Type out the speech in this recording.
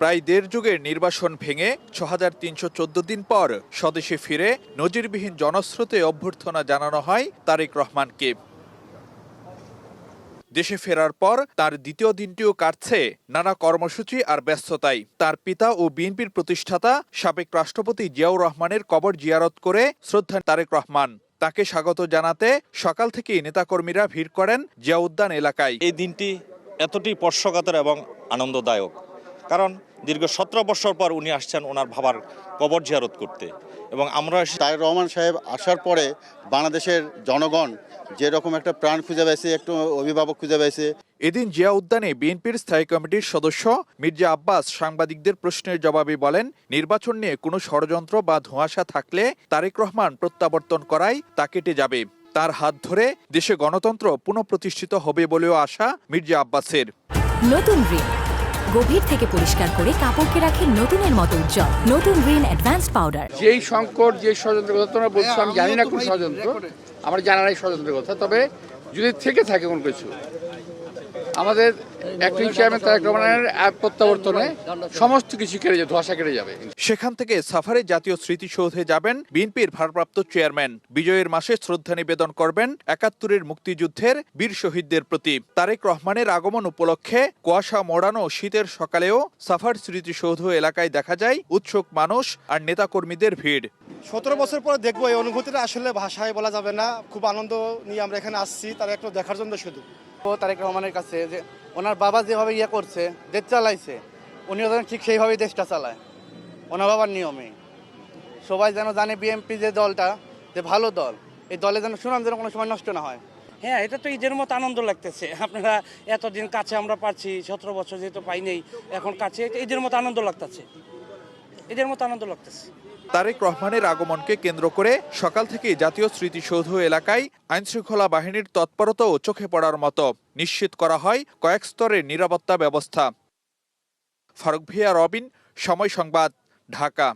প্রায় দেড় যুগের নির্বাসন ভেঙে ৬৩১৪ দিন পর স্বদেশে ফিরে নজিরবিহীন জনস্রোতে অভ্যর্থনা জানানো হয় তারেক রহমানকে। দেশে ফেরার পর তার দ্বিতীয় দিনটিও কাটছে নানা কর্মসূচি আর ব্যস্ততায়। তার পিতা ও বিএনপির প্রতিষ্ঠাতা সাবেক রাষ্ট্রপতি জিয়াউর রহমানের কবর জিয়ারত করে শ্রদ্ধা তারেক রহমান। তাকে স্বাগত জানাতে সকাল থেকেই নেতাকর্মীরা ভিড় করেন জিয়া উদ্যান এলাকায়। এই দিনটি এতটাই স্পর্শকাতর এবং আনন্দদায়ক, কারণ দীর্ঘ ১৭ বছর পর উনি আসছেন ওনার বাবার কবর জিয়ারত করতে, এবং আমরা তারেক রহমান সাহেব আসার পরে বাংলাদেশের জনগণ যেরকম একটা প্রাণ খুঁজে পেয়েছে, একটু অভিভাবক খুঁজে পেয়েছে। এদিন জিয়া উদ্যানে বিএনপির স্থায়ী কমিটির সদস্য মির্জা আব্বাস সাংবাদিকদের প্রশ্নের জবাবে বলেন, নির্বাচন নিয়ে কোনো ষড়যন্ত্র বা ধোঁয়াশা থাকলে তারেক রহমান প্রত্যাবর্তন করাই তা কেটে যাবে। তার হাত ধরে দেশে গণতন্ত্র পুনঃপ্রতিষ্ঠিত হবে বলেও আশা মির্জা আব্বাসের। নতুন রিন গভীর থেকে পরিষ্কার করে কাপড়কে রাখে নতুনের মতো উজ্জ্বল। নতুন রিন অ্যাডভান্সড পাউডার। যেই সংকট, যে ষড়যন্ত্রের কথা তোমরা বলছো, আমি জানি না কোন ষড়যন্ত্র, আমার জানা নাই ষড়যন্ত্রের কথা। তবে যদি থেকে থাকে কোনো কিছু, আমাদের অ্যাক্টিং চেয়ারম্যান তারেক রহমানের প্রত্যাবর্তনে সমস্ত কিছু কেটে যাবে, ধোঁয়াশা কেটে যাবে। সেখান থেকে সাফারে জাতীয় স্মৃতিসৌধে যাবেন বিএনপির ভারপ্রাপ্ত চেয়ারম্যান। বিজয়ের মাসে শ্রদ্ধা নিবেদন করবেন ৭১-এর মুক্তিযুদ্ধের বীর শহীদদের প্রতি। তারেক রহমানের আগমন উপলক্ষে কুয়াশা মোড়ানো শীতের সকালেও সাফার স্মৃতিসৌধ এলাকায় দেখা যায় উৎসুক মানুষ আর নেতাকর্মীদের ভিড়। ১৭ বছর পরে দেখবো, এই অনুভূতিটা আসলে ভাষায় বলা যাবে না। খুব আনন্দ নিয়ে আমরা এখানে আসছি, তারা একটু দেখার জন্য শুধু। তারেক রহমানের কাছে যে ওনার বাবা যেভাবে করছে, দেশ চালাইছে, উনিও যেন ঠিক সেইভাবেই দেশটা চালায় ওনার বাবার নিয়মে। সবাই যেন জানে বিএনপি যে দলটা, যে ভালো দল, এই দলে যেন সুনাম যেন কোনো সময় নষ্ট না হয়। হ্যাঁ, এটা তো ঈদের মতো আনন্দ লাগতেছে। আপনারা এতদিন কাছে আমরা পাচ্ছি, ১৭ বছর যেহেতু পাই নেই, এখন কাছে ঈদের মতো আনন্দ লাগতেছে, ঈদের মতো আনন্দ লাগতেছে। তারেক রহমানের আগমনকে কেন্দ্র করে সকাল থেকে জাতীয় স্মৃতিসৌধ এলাকায় আইনশৃঙ্খলা বাহিনীর তৎপরতাও চোখে পড়ার মতো। নিশ্চিত করা হয় কয়েক স্তরের নিরাপত্তা ব্যবস্থা। ফারুক ভিয়া, রবিন, সময় সংবাদ, ঢাকা।